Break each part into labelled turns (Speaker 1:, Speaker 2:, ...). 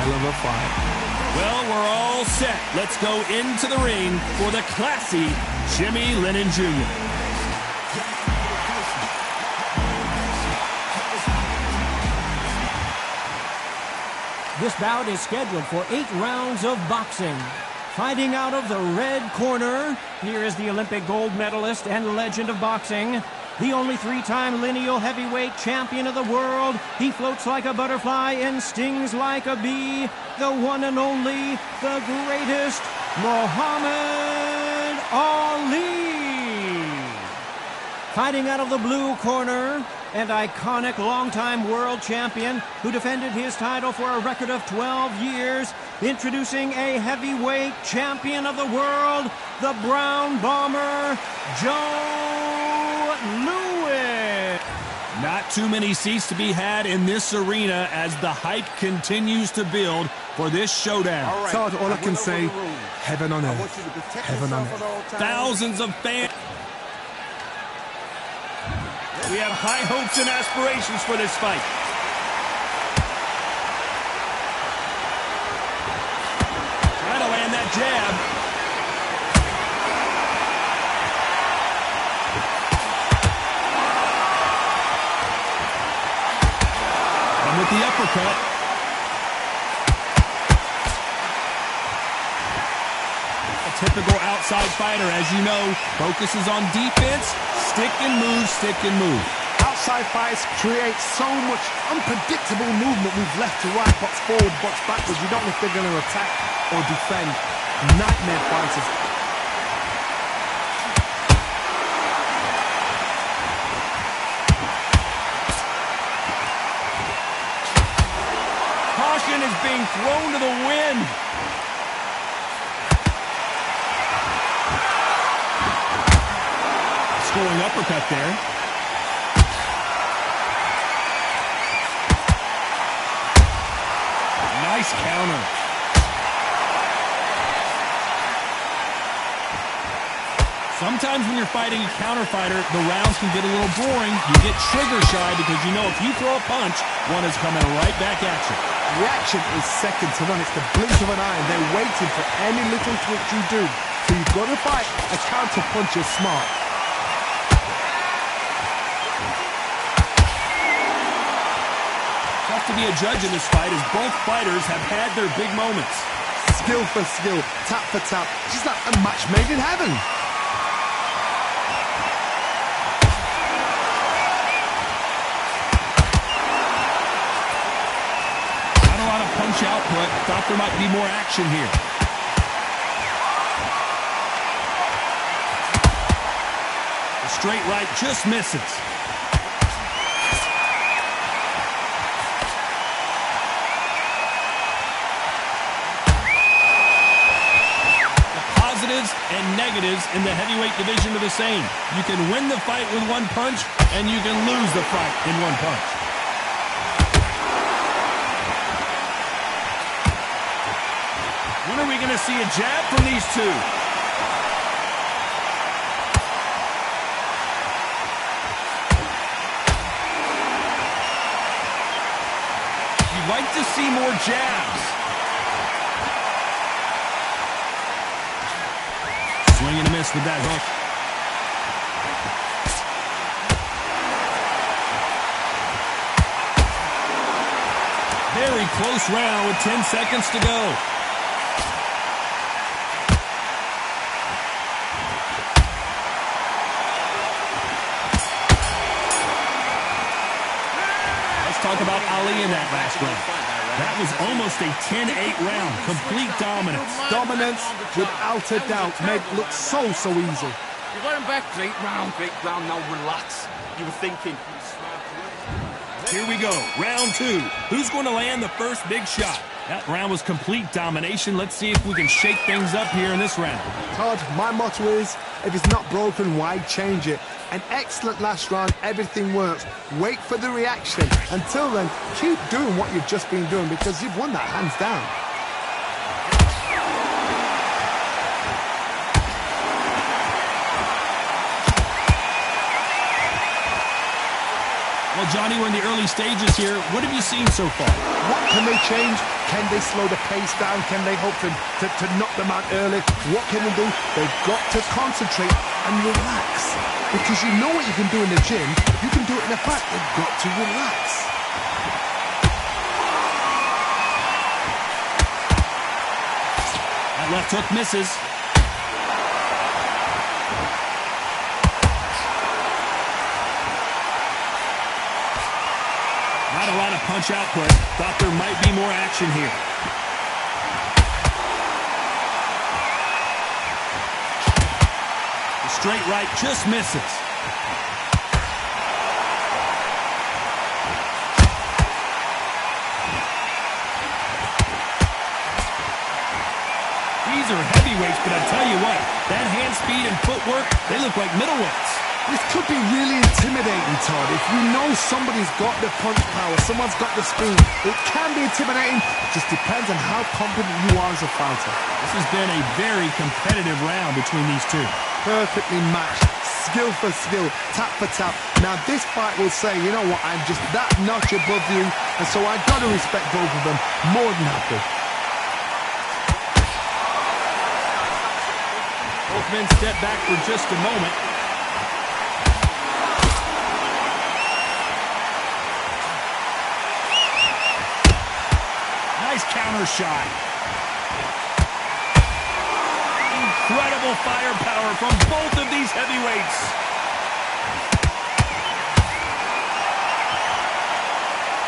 Speaker 1: hell of a fight.
Speaker 2: Well, we're all set. Let's go into the ring for the classy Jimmy Lennon Jr.
Speaker 3: This bout is scheduled for 8 rounds of boxing. Fighting out of the red corner, here is the Olympic gold medalist and legend of boxing, the only 3-time lineal heavyweight champion of the world. He floats like a butterfly and stings like a bee. The one and only, the greatest, Muhammad Ali. Fighting out of the blue corner, and iconic longtime world champion who defended his title for a record of 12 years, introducing a heavyweight champion of the world, the Brown Bomber, Joe Louis.
Speaker 2: Not too many seats to be had in this arena as the hype continues to build for this showdown.
Speaker 1: Todd, all I can say, heaven on earth. Heaven on earth.
Speaker 2: Thousands of fans. We have high hopes and aspirations for this fight. Trying to land that jab. And with the uppercut. A typical outside fighter, as you know, focuses on defense. Stick and move, stick and move.
Speaker 1: Outside fights create so much unpredictable movement. Moves left to right, box forward, box backwards. You don't know if they're going to attack or defend. Nightmare fighters.
Speaker 2: Caution is being thrown to the wind. Scoring uppercut there. Nice counter. Sometimes when you're fighting a counter fighter, the rounds can get a little boring. You get trigger shy because you know if you throw a punch, one is coming right back at you.
Speaker 1: Reaction is second to none. It's the blink of an eye, and they're waiting for any little twitch you do. So you've got to fight a counter punch is smart.
Speaker 2: Tough to be a judge in this fight as both fighters have had their big moments.
Speaker 1: Skill for skill, tap for tap. Just like a match made in heaven.
Speaker 2: Not a lot of punch output. Thought there might be more action here. The straight right just misses. And negatives in the heavyweight division are the same. You can win the fight with one punch, and you can lose the fight in one punch. When are we going to see a jab from these two? You'd like to see more jabs. Swing and a miss with that hook. Very close round with 10 seconds to go. Let's talk about Ali in that last round. That was almost a 10-8 round. Complete dominance.
Speaker 1: Dominance, without a doubt, made it look so easy.
Speaker 4: You got him back, great round, now relax. You were thinking.
Speaker 2: Here we go, round 2. Who's going to land the first big shot? That round was complete domination. Let's see if we can shake things up here in this round.
Speaker 1: Todd, my motto is, if it's not broken, why change it? An excellent last round, everything works. Wait for the reaction. Until then, keep doing what you've just been doing because you've won that hands down.
Speaker 2: Well, Johnny, we're in the early stages here. What have you seen so far?
Speaker 1: What can they change? Can they slow the pace down? Can they hope to knock them out early? What can they do? They've got to concentrate and relax. Because you know what you can do in the gym, you can do it in the fight. They've got to relax.
Speaker 2: That left hook misses. Not a lot of punch output. Thought there might be more action here. The straight right just misses. These are heavyweights, but I tell you what, that hand speed and footwork, they look like middleweights.
Speaker 1: This could be really intimidating, Todd. If you know somebody's got the punch power, someone's got the speed, it can be intimidating. It just depends on how confident you are as a fighter.
Speaker 2: This has been a very competitive round between these two.
Speaker 1: Perfectly matched, skill for skill, tap for tap. Now this fight will say, you know what, I'm just that notch above you, and so I've got to respect both of them more than happy.
Speaker 2: Both men step back for just a moment. Nice counter shot. Incredible firepower from both of these heavyweights.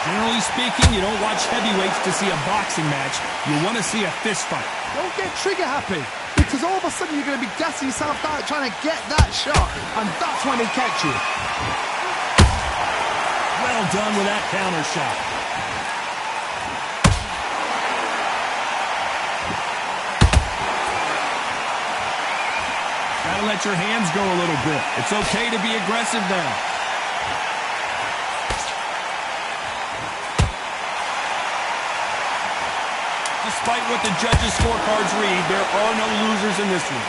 Speaker 2: Generally speaking, you don't watch heavyweights to see a boxing match. You want to see a fist fight.
Speaker 1: Don't get trigger happy, because all of a sudden you're going to be gassing yourself out trying to get that shot, and that's when they catch you.
Speaker 2: Well done with that counter shot. Gotta let your hands go a little bit. It's okay to be aggressive now. Despite what the judges' scorecards read, there are no losers in this one.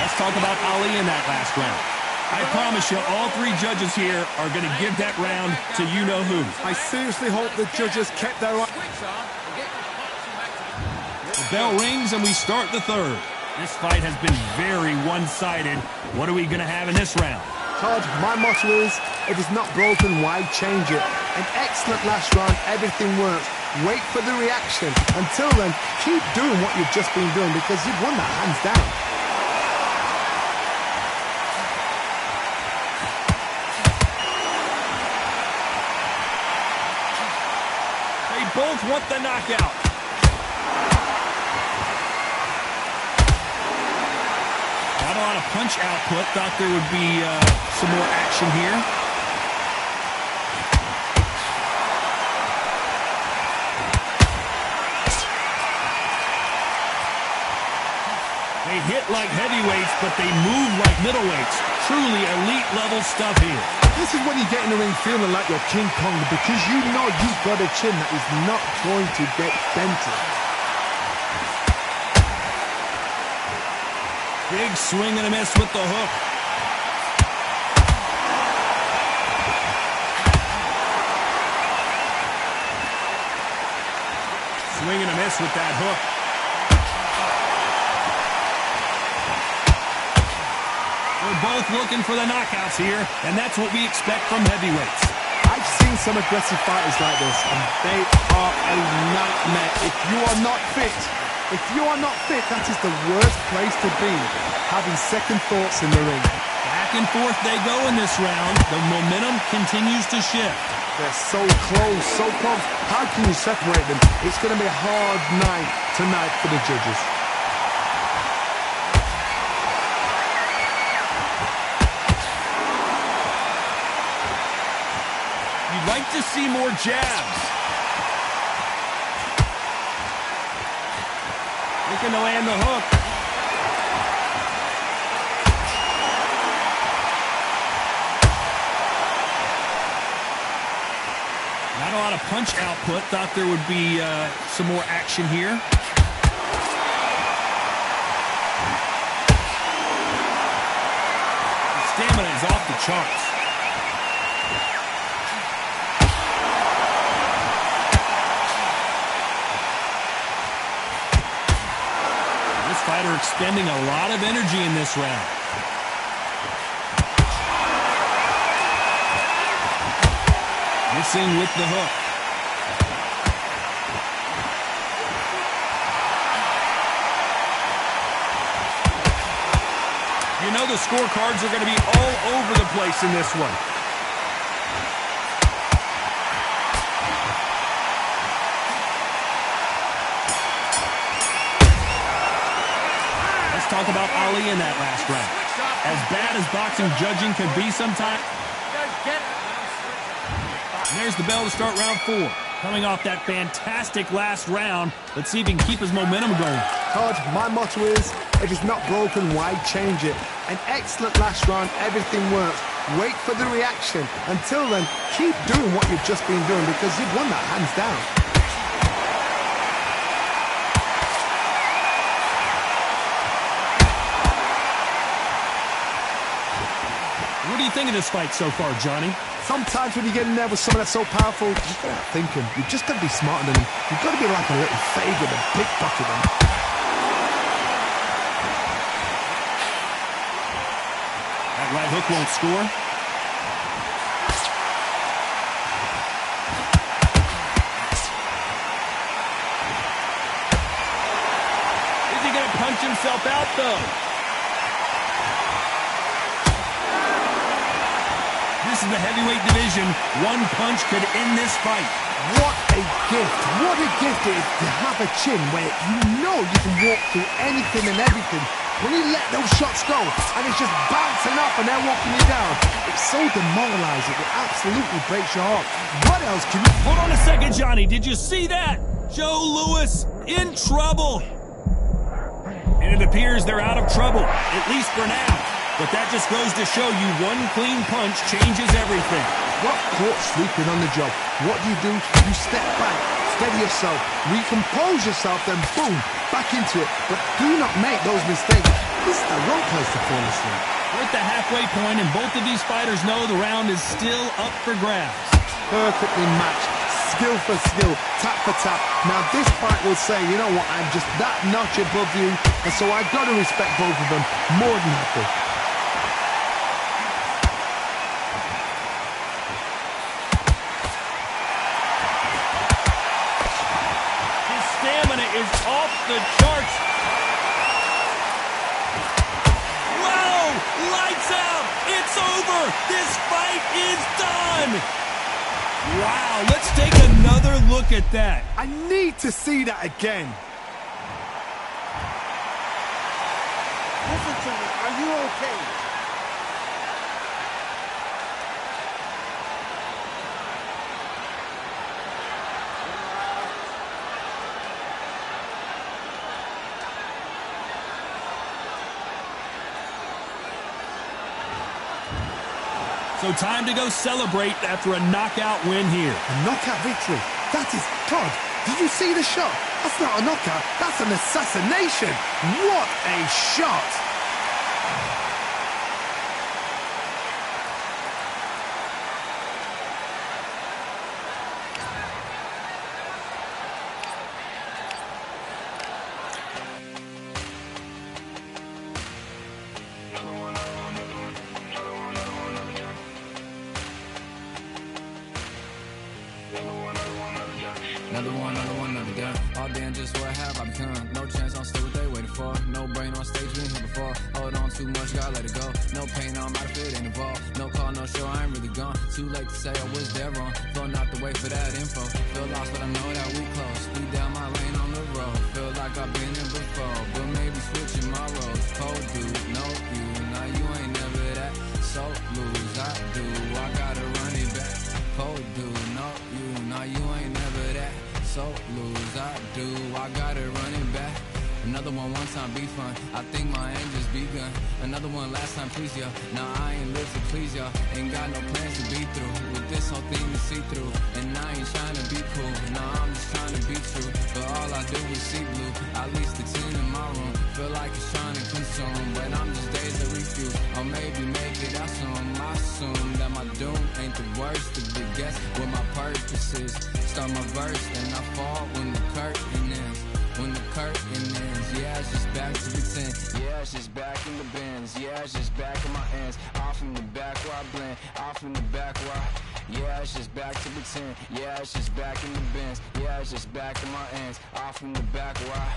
Speaker 2: Let's talk about Ali in that last round. I promise you, all three judges here are going to give that round to you-know-who.
Speaker 1: I seriously hope the judges kept their eye.
Speaker 2: The bell rings and we start the third. This fight has been very one-sided. What are we going to have in this round?
Speaker 1: Todd, my motto is, if it's not broken, why change it? An excellent last round, everything works. Wait for the reaction. Until then, keep doing what you've just been doing because you've won that hands down.
Speaker 2: They both want the knockout. Not a lot of punch output. Thought there would be some more action here. They hit like heavyweights, but they move like middleweights. Truly elite level stuff here.
Speaker 1: This is when you get in the ring feeling like you're King Kong because you know you've got a chin that is not going to get dented.
Speaker 2: Big swing and a miss with the hook. Swing and a miss with that hook. We're both looking for the knockouts here, and that's what we expect from heavyweights.
Speaker 1: I've seen some aggressive fighters like this, and they are a nightmare. If you are not fit, that is the worst place to be, having second thoughts in the ring.
Speaker 2: Back and forth they go in this round. The momentum continues to shift.
Speaker 1: They're so close, so close. How can you separate them? It's going to be a hard night tonight for the judges.
Speaker 2: You'd like to see more jabs. Looking to land the hook. Not a lot of punch output. Thought there would be some more action here. stamina is off the charts. This fighter expending a lot of energy in this round. Missing with the hook. You know the scorecards are going to be all over the place in this one. Let's talk about Ali in that last round. As bad as boxing judging can be sometimes. And there's the bell to start round 4. Coming off that fantastic last round, let's see if he can keep his momentum going.
Speaker 1: Todd, my motto is, if it's not broken, why change it? An excellent last round, everything works. Wait for the reaction. Until then, keep doing what you've just been doing because you've won that hands down.
Speaker 2: What do you think of this fight so far, Johnny?
Speaker 1: Sometimes when you get in there with someone that's so powerful, you've got to think him. You've just got to be smarter than him. You've got to be like a little Fagin and pickpocket him.
Speaker 2: That right hook won't score. Is he going to punch himself out, though? This is the heavyweight division. One punch could end this fight.
Speaker 1: What a gift. What a gift it is to have a chin where you know you can walk through anything and everything. When you let those shots go and it's just bouncing up and they're walking you down, it's so demoralizing. It absolutely breaks your heart. What else can you...
Speaker 2: Hold on a second, Johnny. Did you see that? Joe Louis in trouble. And it appears they're out of trouble, at least for now. But that just goes to show you one clean punch changes everything.
Speaker 1: Got caught sleeping on the job. What do? You step back, steady yourself, recompose yourself, then boom, back into it. But do not make those mistakes. This is the wrong place to fall asleep.
Speaker 2: We're at the halfway point, and both of these fighters know the round is still up for grabs.
Speaker 1: Perfectly matched, skill for skill, tap for tap. Now this fight will say, you know what, I'm just that notch above you, and so I've got to respect both of them more than happy.
Speaker 2: Is off the charts. Whoa! Lights out! It's over! This fight is done! Wow, let's take another look at that.
Speaker 1: I need to see that again.
Speaker 5: Listen to me. Are you okay?
Speaker 2: So time to go celebrate after a knockout win here.
Speaker 1: A knockout victory. That is... Todd, did you see the shot? That's not a knockout. That's an assassination. What a shot.
Speaker 6: Another gun. All damn, just what have I become? No chance, I'm still what they waiting for. No brain on stage, been here before. Hold on too much, gotta let it go. No pain, I'm out of it, ain't involved. No call, no show, I ain't really gone. Too late to say I was there wrong. Flown out the way for that info. Feel lost, but I know that we close. Speed down my lane on the road. Feel like I've been here before, but maybe switching my roles. Cold dude, no you, now you ain't never that. So lose, I do, I gotta run it back. Cold dude, no you, now you ain't never that. So lose, I do, I gotta run it back. Another one time be fun, I think my end just begun. Another one last time please ya. Now I ain't live to please y'all. Ain't got no plans to be through. With this whole thing to see through. And I ain't trying to be cool. Nah, I'm just trying to be true. But all I do is see blue. At least the 10 in my room. Feel like it's trying to consume. But I'm just dazed to refuse. Or maybe make it it, I assume that my doom ain't the worst of the guess what my purpose is. Start my verse, then I fall when the curtain ends. When the curtain ends, yeah, it's just back to pretend. Yeah, it's just back in the bins. Yeah, it's just back in my ends. Off in the back where I blend. Off in the back where I... Yeah, it's just back to pretend. Yeah, it's just back in the bins. Yeah, it's just back in my ends. Off in the back where I...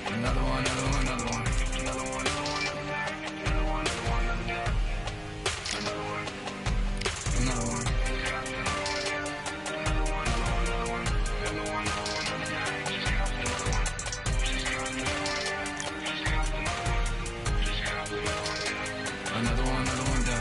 Speaker 6: Another one, another one, another one. Another one, another one, another one, another one, another one. Another one down.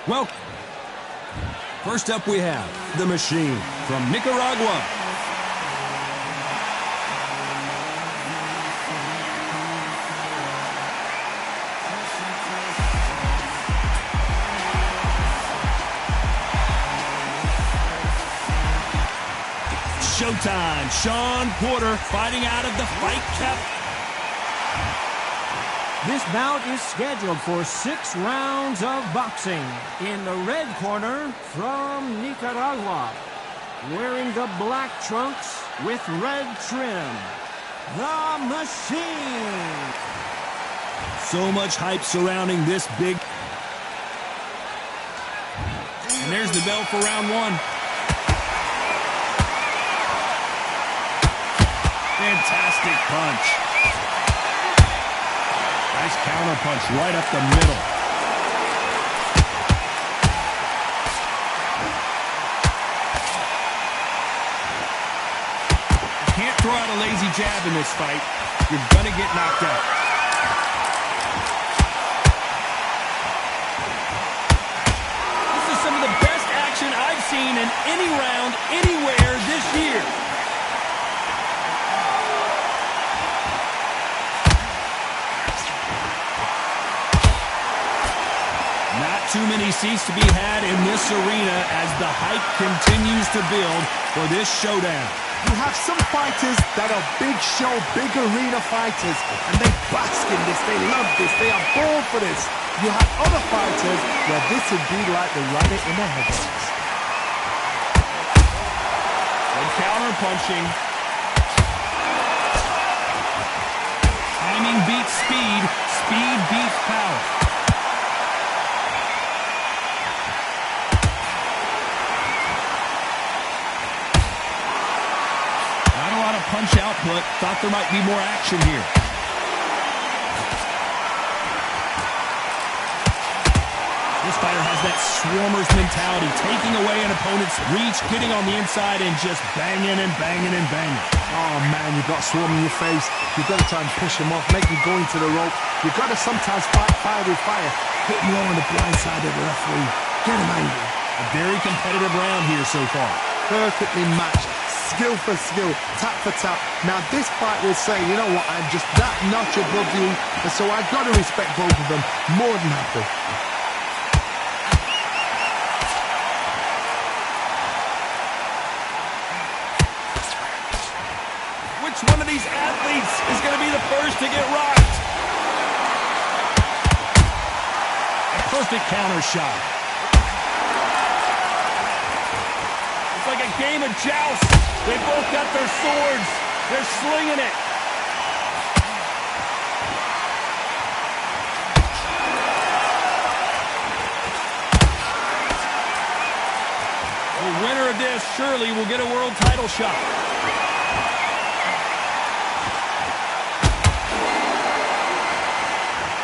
Speaker 2: Well, first up we have the Machine from Nicaragua. Showtime. Sean Porter fighting out of the fight cap.
Speaker 3: This bout is scheduled for 6 rounds of boxing. In the red corner, from Nicaragua, wearing the black trunks with red trim, the Machine.
Speaker 2: So much hype surrounding this big. And there's the bell for round one. Fantastic punch. Nice counter punch right up the middle. You can't throw out a lazy jab in this fight. You're gonna get knocked out. This is some of the best action I've seen in any round, anywhere this year. Too many seats to be had in this arena as the hype continues to build for this showdown.
Speaker 1: You have some fighters that are big show, big arena fighters, and they bask in this, they love this, they are born for this. You have other fighters where this would be like the rabbit in the headlights.
Speaker 2: And counter punching. Timing beats speed, speed beats power. Punch output. Thought there might be more action here. This fighter has that swarmer's mentality, taking away an opponent's reach, getting on the inside and just banging and banging and banging.
Speaker 1: Oh man, you've got swarm in your face. You've got to try and push him off, make him go into the rope. You've got to sometimes fight fire with fire. Hit him low on the blind side of the referee. Get him angry.
Speaker 2: A very competitive round here so far.
Speaker 1: Perfectly matched. Skill for skill, tap for tap. Now this fight will say, you know what, I'm just that notch above you, and so I've got to respect both of them more than happy.
Speaker 2: Which one of these athletes is going to be the first to get rocked? A perfect counter shot. It's like a game of joust. They both got their swords. They're slinging it. The winner of this surely will get a world title shot.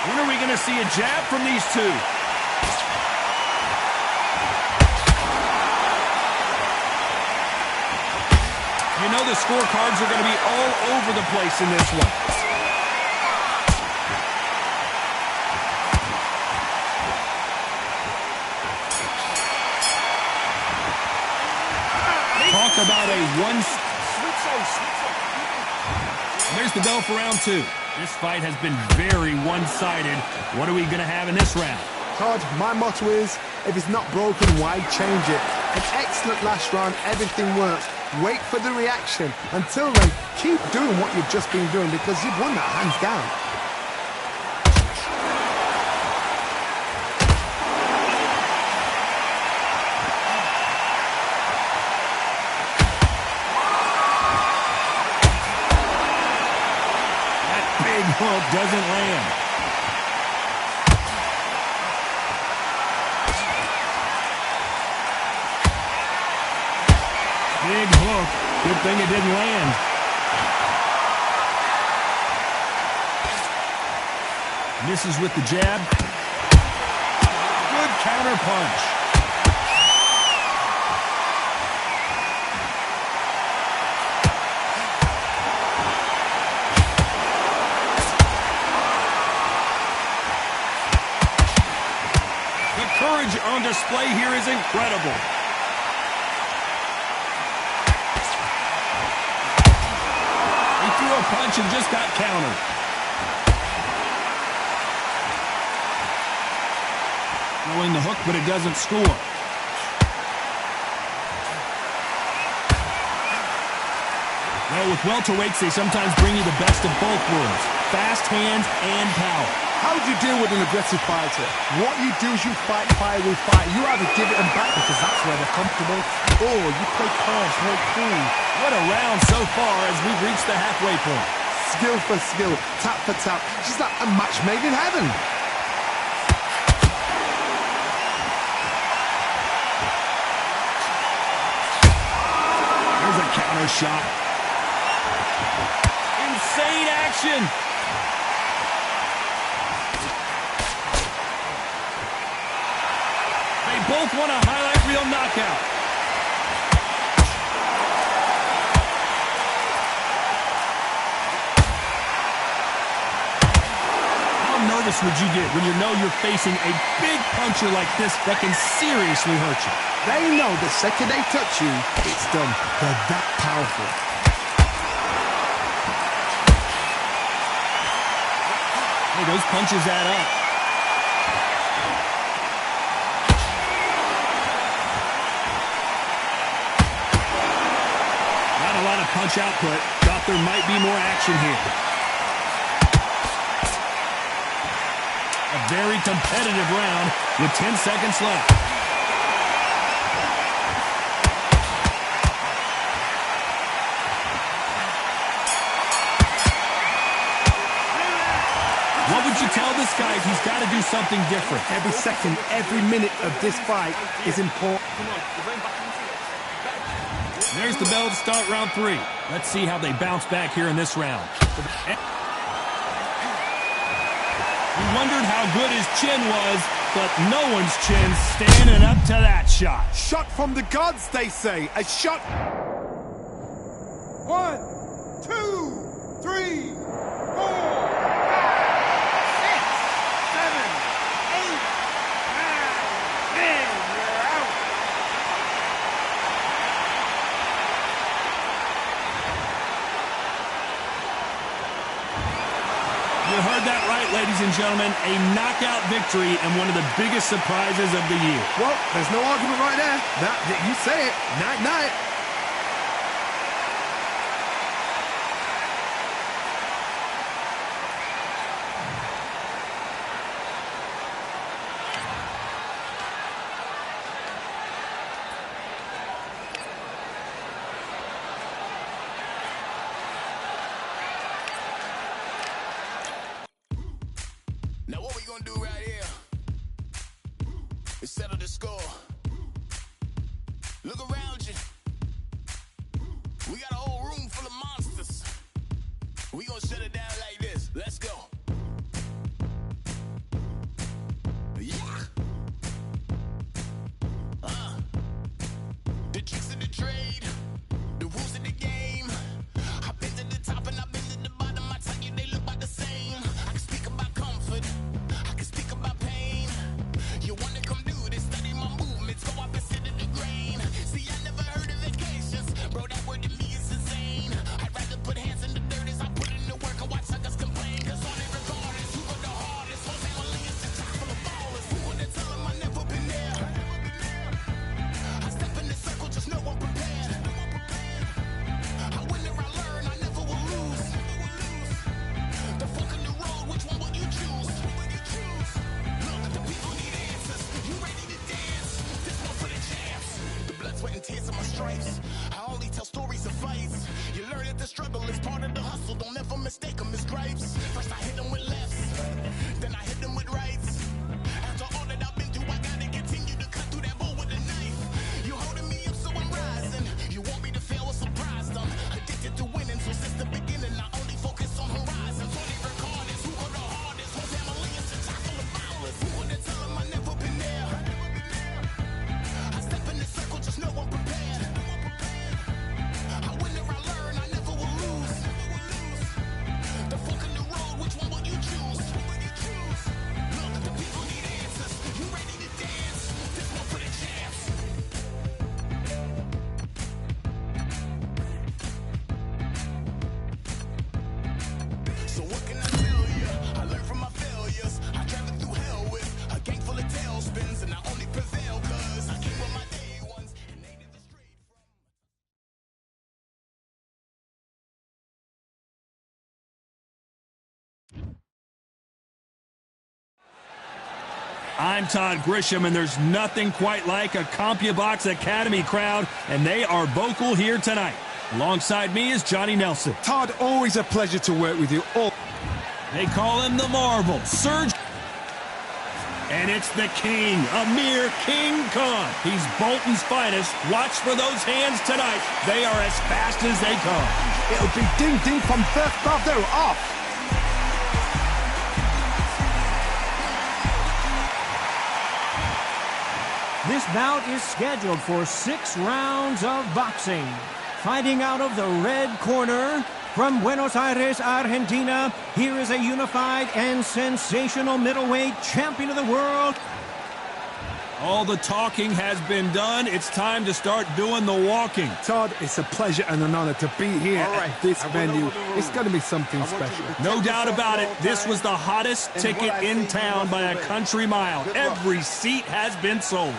Speaker 2: When are we going to see a jab from these two. You know the scorecards are going to be all over the place in this one. Talk about a one... There's the bell for round two. This fight has been very one-sided. What are we going to have in this round?
Speaker 1: Todd, my motto is, if it's not broken, why change it? An excellent last round, everything works. Wait for the reaction. Until then, keep doing what you've just been doing because you've won that hands down.
Speaker 2: That big hook doesn't land. Big hook. Good thing it didn't land. Misses with the jab. Good counter punch. The courage on display here is incredible. Threw a punch and just got countered. Throwing the hook, but it doesn't score. Well, with welterweights, they sometimes bring you the best of both worlds. Fast hands and power.
Speaker 1: How do you deal with an aggressive fighter? What you do is you fight fire with fire. You either give it them back because that's where they're comfortable, or you play cards very cool.
Speaker 2: What a round so far as we've reached the halfway point.
Speaker 1: Skill for skill, tap for tap. Just like a match made in heaven.
Speaker 2: There's a counter shot. Insane action. They both want a highlight reel knockout. How nervous would you get when you know you're facing a big puncher like this that can seriously hurt you?
Speaker 1: They know the second they touch you, it's done. They're that powerful.
Speaker 2: Hey, those punches add up. Not a lot of punch output. Thought there might be more action here. A very competitive round with 10 seconds left. What would you tell this guy if he's got to do something different?
Speaker 1: Every second, every minute of this fight is important.
Speaker 2: There's the bell to start round three. Let's see how they bounce back here in this round. We wondered how good his chin was, but no one's chin's standing up to that shot.
Speaker 1: Shot from the gods, they say. A shot. 1, 2, 3, 4.
Speaker 2: You heard that right, ladies and gentlemen. A knockout victory and one of the biggest surprises of the year.
Speaker 1: Well, there's no argument right there. You say it. Night-night.
Speaker 5: Now what we gonna do right here is settle the score. Look around you. We got a whole room full of monsters. We gonna shut it down like this. Let's go.
Speaker 2: I'm Todd Grisham, and there's nothing quite like a CompuBox Academy crowd, and they are vocal here tonight. Alongside me is Johnny Nelson.
Speaker 1: Todd, always a pleasure to work with you.
Speaker 2: They call him the Marvel, Surge. And it's the King, Amir King Khan. He's Bolton's finest. Watch for those hands tonight. They are as fast as they come.
Speaker 1: It'll be ding-ding from first off. They're off.
Speaker 3: This bout is scheduled for 6 rounds of boxing. Fighting out of the red corner, from Buenos Aires, Argentina, here is a unified and sensational middleweight champion of the world.
Speaker 2: All the talking has been done. It's time to start doing the walking.
Speaker 1: Todd, it's a pleasure and an honor to be here at this venue. It's going to be something special.
Speaker 2: No doubt about it. This was the hottest ticket in town by a country mile. Every seat has been sold.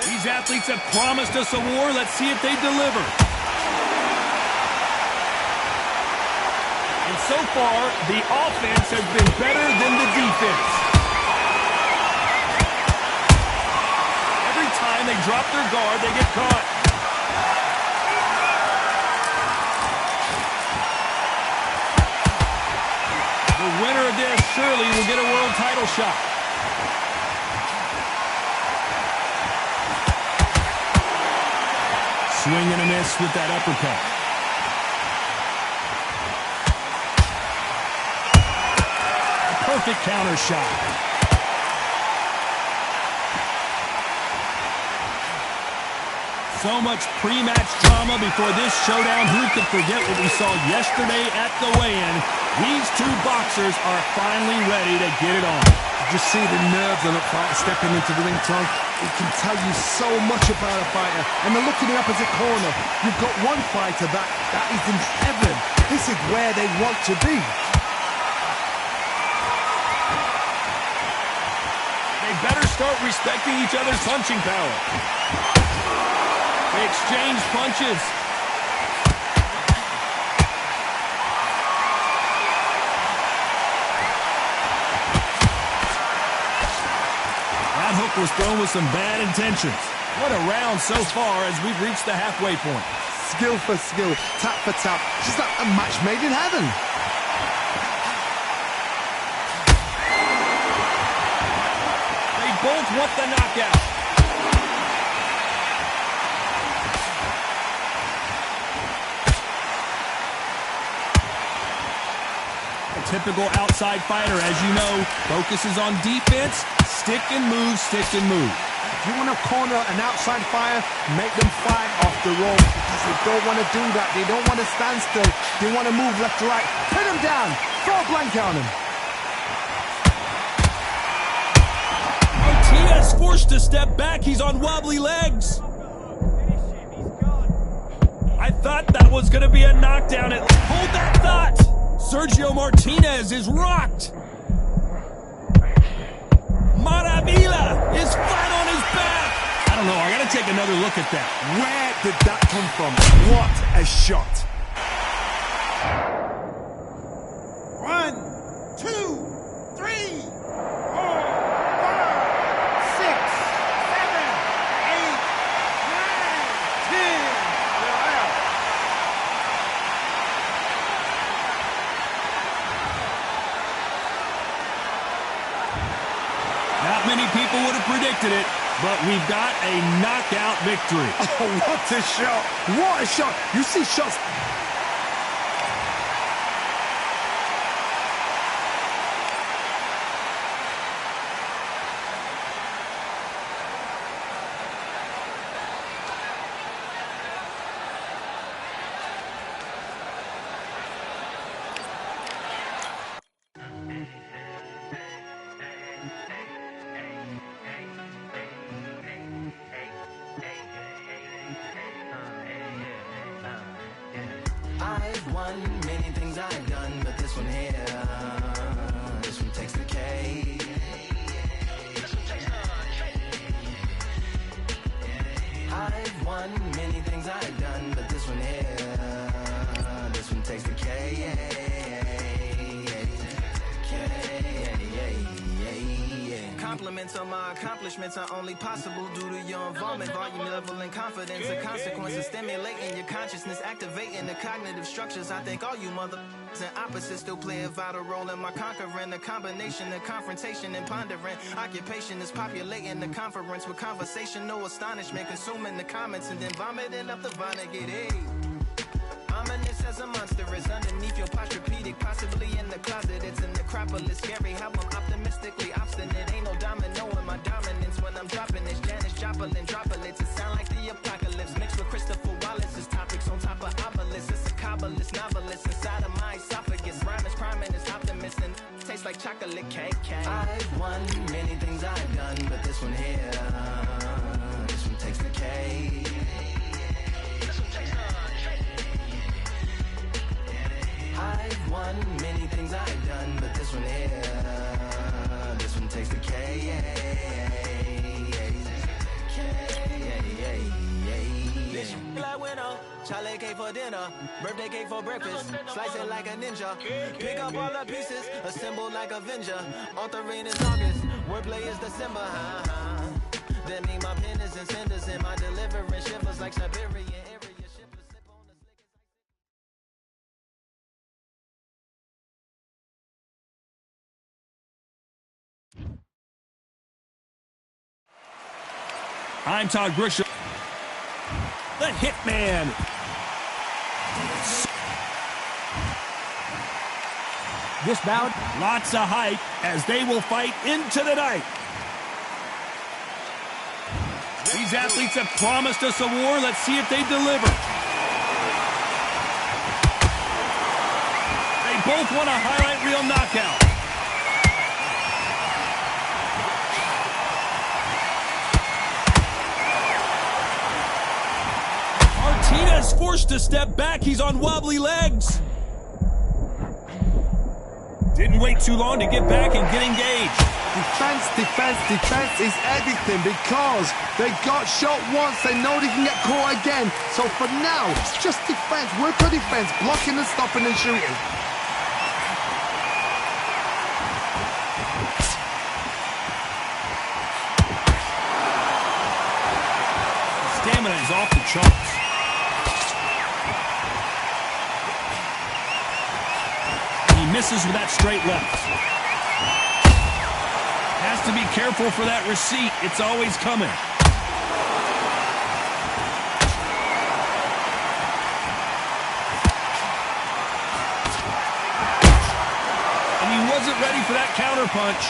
Speaker 2: These athletes have promised us a war. Let's see if they deliver. And so far, the offense has been better than the defense. Every time they drop their guard, they get caught. The winner of this surely will get a world title shot. Swing and a miss with that uppercut. A perfect counter shot. So much pre-match drama before this showdown. Who could forget what we saw yesterday at the weigh-in? These two boxers are finally ready to get it on.
Speaker 1: Just see the nerves on a fighter stepping into the ring, Tom. It can tell you so much about a fighter. And the look in the opposite corner. You've got one fighter that is in heaven. This is where they want to be.
Speaker 2: They better start respecting each other's punching power. They exchange punches. That hook was thrown with some bad intentions. What a round so far as we've reached the halfway point.
Speaker 1: Skill for skill, tap for tap. Just like a match made in heaven.
Speaker 2: They both want the knockout. A typical outside fighter, as you know, focuses on defense. Stick and move, stick and move.
Speaker 1: If you want to corner an outside fighter, make them fight off the rope because they don't want to do that. They don't want to stand still. They want to move left to right. Pin them down. Throw a blanket on them.
Speaker 2: Martinez forced to step back. He's on wobbly legs. I thought that was going to be a knockdown. Hold that thought. Sergio Martinez is rocked. Maravilla is flat on his back. I don't know. I got to take another look at that.
Speaker 1: Where did that come from? What a shot.
Speaker 7: 1, 2, 3, 4, 5, 6, 7, 8, 9, 10. You're out.
Speaker 2: Not many people would have predicted it, but we've got a knockout victory.
Speaker 1: Oh, what a shot. What a shot. You see shots.
Speaker 8: I've won many things I've done, but this one here, this one takes the cake. I've won many things I've done, but this one here, this one takes the K. Compliments on my accomplishments are only possible due to your involvement, volume, level, and confidence. The consequences stimulating your consciousness, activating the cognitive structures. I think all you mother and opposites still play a vital role in my conquering. The combination of confrontation and pondering. Occupation is populating the conference with conversational astonishment, consuming the comments and then vomiting up the Vonnegut. Hey. Ominous as a monster is underneath your posturepedic, possibly in the closet. It's an necropolis, scary how I'm optimistically obstinate. Ain't no domino in my dominance when I'm dropping this. Janis Joplin droplets, it sound like the apocalypse mixed with Christopher Wallace's topics on top of obelisks. It's a kabbalist novelist inside of my esophagus. Rhyme is priming, is optimist and tastes like chocolate cake. I've won many things I've done, but this one here, this one takes the K. I've won many things I've done, but this one here, this one takes the K. This like winner, chocolate cake for dinner, birthday cake for breakfast, slice it like a ninja, pick up all the pieces, assemble like Avenger, authoring is August, wordplay is December, That mean my pen is in cinders and my deliverance shivers like Siberian.
Speaker 2: I'm Todd Grisham, the Hitman.
Speaker 3: This bout,
Speaker 2: Lots of hype as they will fight into the night. These athletes have promised us a war. Let's see if they deliver. They both want a highlight reel knockout. Martinez forced to step back. He's on wobbly legs. Didn't wait too long to get back and get engaged.
Speaker 1: Defense, defense, defense is everything because they got shot once. They know they can get caught again. So for now, it's just defense. Work on defense, blocking and stopping and shooting.
Speaker 2: Stamina is off the charts. He misses with that straight left. Has to be careful for that receipt. It's always coming. And he wasn't ready for that counter punch.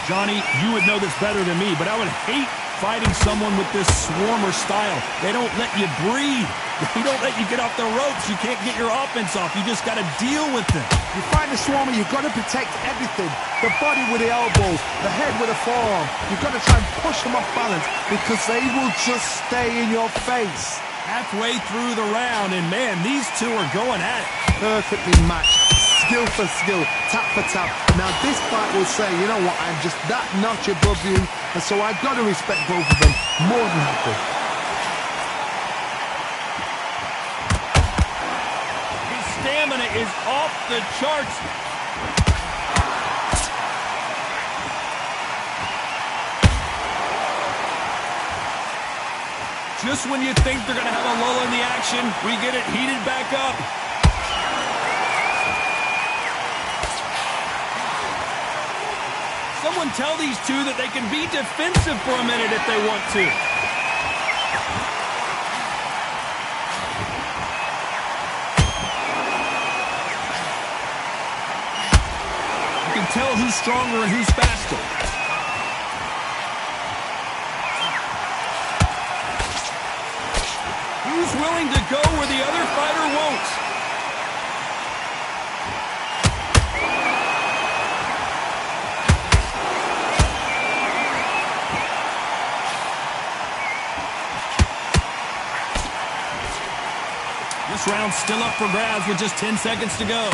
Speaker 2: Johnny, you would know this better than me, but I would hate fighting someone with this swarmer style. They don't let you breathe. They don't let you get off the ropes. You can't get your offense off. You just got to deal with them.
Speaker 1: You fight the swarmer, you've got to protect everything. The body with the elbows, the head with the forearm. You've got to try and push them off balance because they will just stay in your face.
Speaker 2: Halfway through the round, and man, these two are going at it.
Speaker 1: Perfectly matched, skill for skill, tap for tap. Now this fight will say, you know what, I'm just that notch above you, and so I've got to respect both of them more than happy.
Speaker 2: His stamina is off the charts. Just when you think they're going to have a lull in the action, we get it heated back up. Someone tell these two that they can be defensive for a minute if they want to. You can tell who's stronger and who's faster. Who's willing to go where the other fighter won't? This round's still up for grabs with just 10 seconds to go.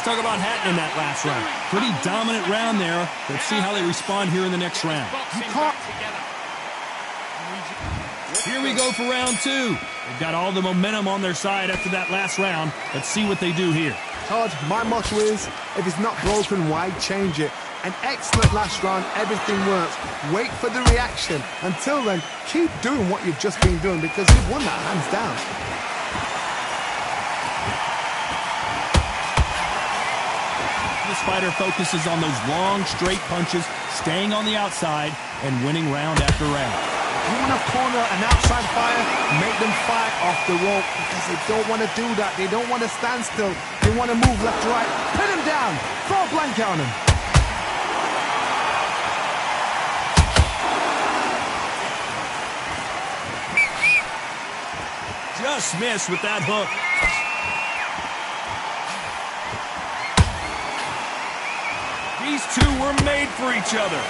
Speaker 2: talk about Hatton in that last round. Pretty dominant round there. Let's see how they respond here in the next round.
Speaker 1: You can't.
Speaker 2: Here we go for round two. They've got all the momentum on their side after that last round. Let's see what they do here.
Speaker 1: Todd, my motto is, if it's not broken, why change it? An excellent last round, everything works. Wait for the reaction. Until then, keep doing what you've just been doing because you've won that hands down.
Speaker 2: This fighter focuses on those long, straight punches, staying on the outside, and winning round after round.
Speaker 1: You want to corner an outside fighter, make them fight off the rope because they don't want to do that. They don't want to stand still. They want to move left to right. Pin them down. Throw a blanket on them.
Speaker 2: Just missed with that hook. These two were made for each other.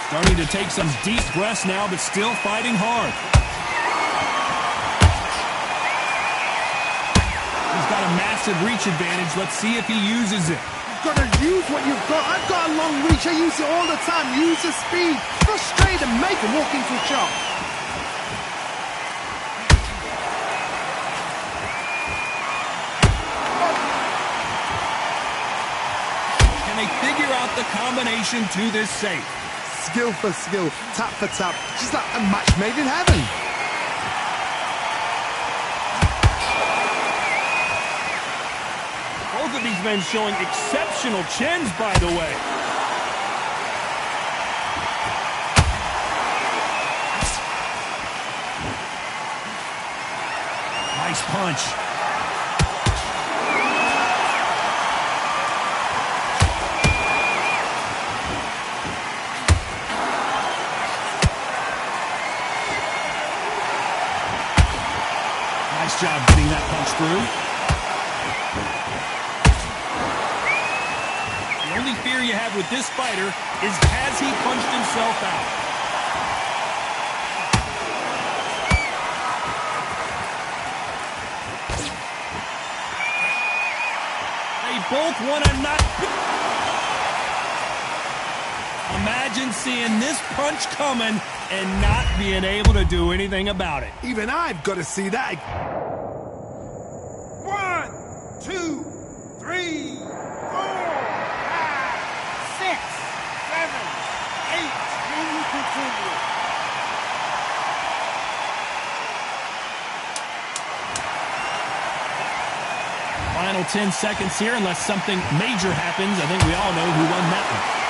Speaker 2: Starting to take some deep breaths now, but still fighting hard. He's got a massive reach advantage. Let's see if he uses it.
Speaker 1: You've got to use what you've got. I've got a long reach. I use it all the time. Use the speed. Frustrate and make him walk into a shot.
Speaker 2: Can they figure out the combination to this safe?
Speaker 1: Skill for skill, tap for tap, just like a match made in heaven.
Speaker 2: Both of these men showing exceptional chins, by the way. Nice punch. Nice job getting that punch through. The only fear you have with this fighter is has he punched himself out? They both want to knock. Imagine seeing this punch coming and not being able to do anything about it.
Speaker 1: Even I've got to see that.
Speaker 7: 1, 2, 3, 4, 5, 6, 7, 8. Can you continue?
Speaker 2: Final 10 seconds here, unless something major happens. I think we all know who won that one.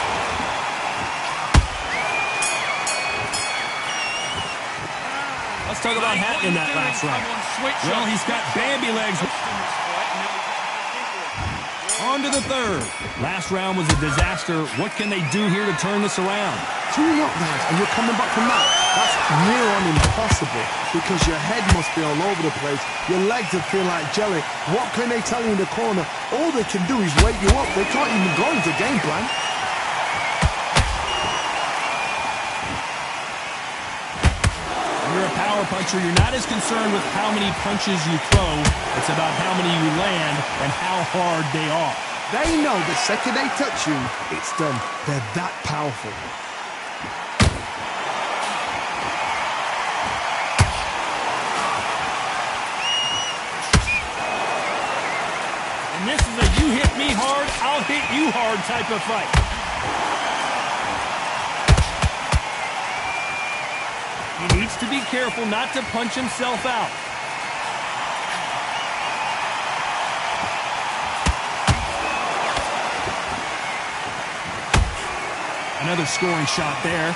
Speaker 2: Let's talk about Hatton in that last round. Well, he's got Bambi legs. On to the third. Last round was a disaster. What can they do here to turn this around?
Speaker 1: 2 knockdowns and you're coming back from that. That's near on impossible because your head must be all over the place. Your legs will feel like jelly. What can they tell you in the corner? All they can do is wake you up. They can't even go into game plan.
Speaker 2: You're a power puncher. You're not as concerned with how many punches you throw. It's about how many you land and how hard they are.
Speaker 1: They know the second they touch you, it's done. They're that powerful.
Speaker 2: And this is a you hit me hard, I'll hit you hard type of fight. He needs to be careful not to punch himself out. Another scoring shot there.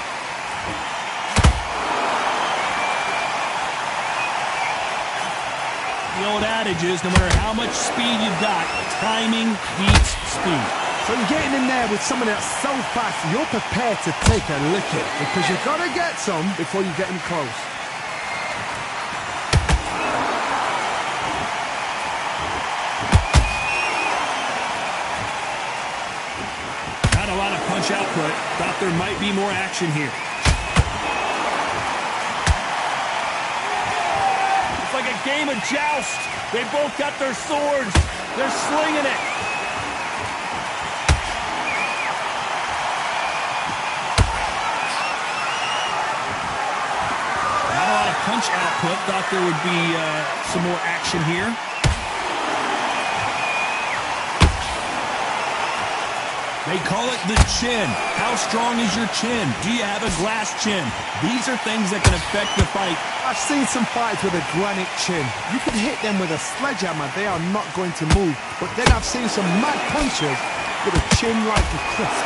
Speaker 2: The old adage is no matter how much speed you've got, timing beats speed.
Speaker 1: So you're getting in there with someone that's so fast, you're prepared to take a licking because you've got to get some before you get him close.
Speaker 2: Not a lot of punch output. Thought there might be more action here. game of joust. They both got their swords. They're slinging it. Not a lot of punch output. Thought there would be some more action here. They call it the chin. How strong is your chin? Do you have a glass chin? These are things that can affect the fight.
Speaker 1: I've seen some fighters with a granite chin. You can hit them with a sledgehammer, they are not going to move. But then I've seen some mad punchers with a chin like a crisp.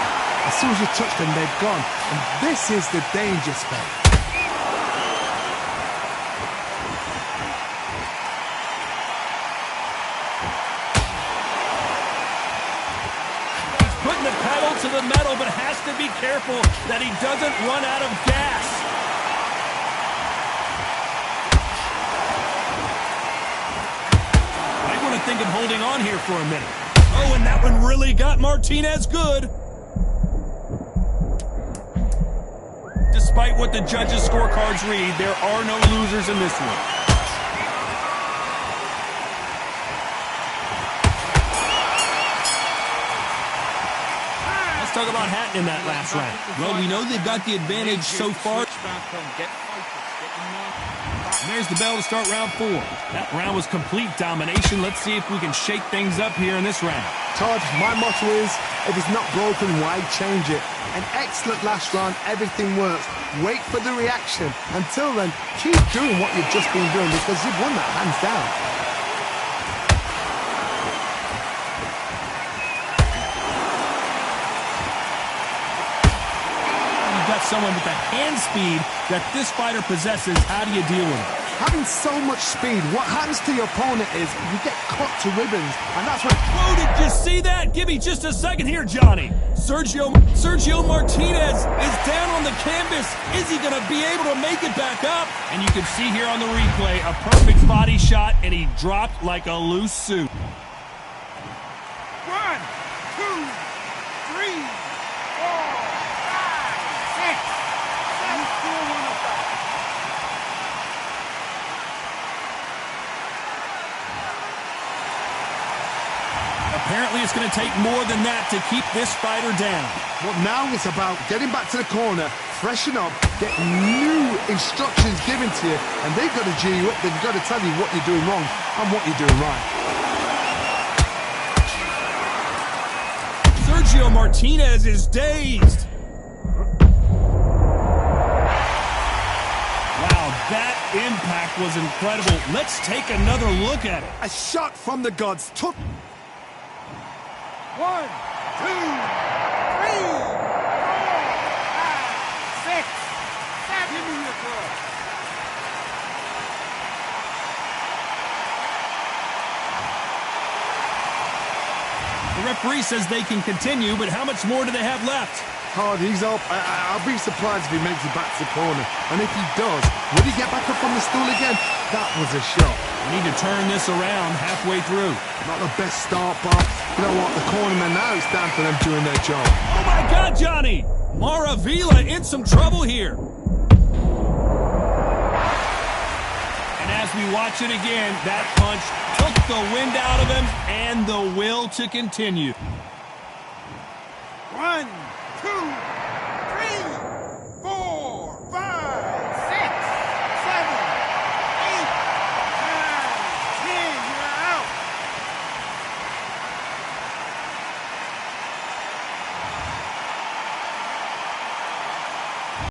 Speaker 1: As soon as you touch them, they're gone. And this is the danger spot.
Speaker 2: Putting the pedal to the metal, but has to be careful that he doesn't run out of gas. Might want to think of holding on here for a minute. Oh, and that one really got Martinez good. Despite what the judges' scorecards read, there are no losers in this one. Talk about Hatton in that last round. Well, we know they've got the advantage so far. There's the bell to start round 4. That round was complete domination. Let's see if we can shake things up here in this round.
Speaker 1: Todd, my motto is, if it's not broken, why change it? An excellent last round, everything works. Wait for the reaction. Until then, keep doing what you've just been doing because you've won that hands down.
Speaker 2: Someone with the hand speed that this fighter possesses. How do you deal with it?
Speaker 1: Having so much speed, what happens to your opponent is you get cut to ribbons, and that's what...
Speaker 2: Whoa, did you see that? Give me just a second here, Johnny. Sergio Martinez is down on the canvas. Is he going to be able to make it back up? And you can see here on the replay, a perfect body shot, and he dropped like a loose suit.
Speaker 7: 1, 2, 3, 4, 5, 6.
Speaker 2: Apparently, it's going to take more than that to keep this fighter down.
Speaker 1: Well, now it's about getting back to the corner, freshen up, get new instructions given to you, and they've got to G you up. They've got to tell you what you're doing wrong and what you're doing right.
Speaker 2: Sergio Martinez is dazed. Wow, that impact was incredible. Let's take another look at it.
Speaker 1: A shot from the gods took...
Speaker 7: 1, 2, 3, 4, 5, 6, 7. Give me your glove.
Speaker 2: The referee says they can continue, but how much more do they have left?
Speaker 1: Hard, he's up. I'll be surprised if he makes it back to the corner. And if he does, will he get back up on the stool again? That was a shot.
Speaker 2: We need to turn this around halfway through.
Speaker 1: Not the best start, but you know what? The cornermen now, it's down for them doing their job.
Speaker 2: Oh my God, Johnny! Maravilla in some trouble here. And as we watch it again, that punch took the wind out of him and the will to continue.